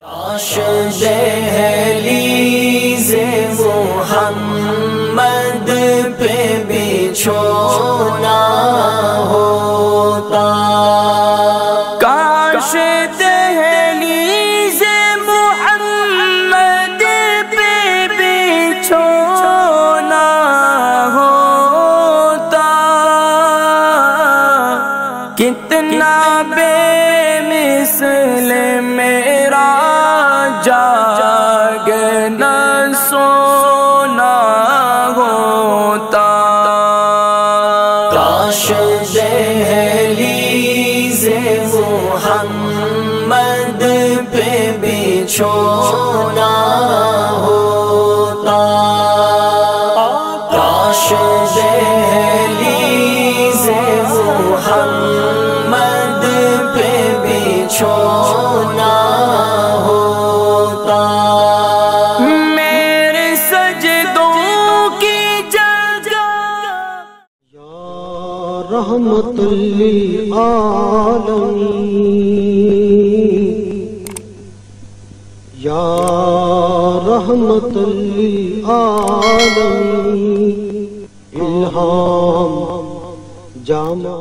کاش دہلیز محمد پہ بچھونا ہوتا، کاش دہلیز محمد پہ بچھونا ہوتا، کتنا بے مثل میرا جاگنا سونا ہوتا، کاش دہلیز محمد پہ بچھونا ہوتا، کاش دہلیز محمد پہ بچھونا ہوتا، میرے سجدوں کی جگہ یا رحمت للعالمین، یا رحمت للعالمین، الہام جامع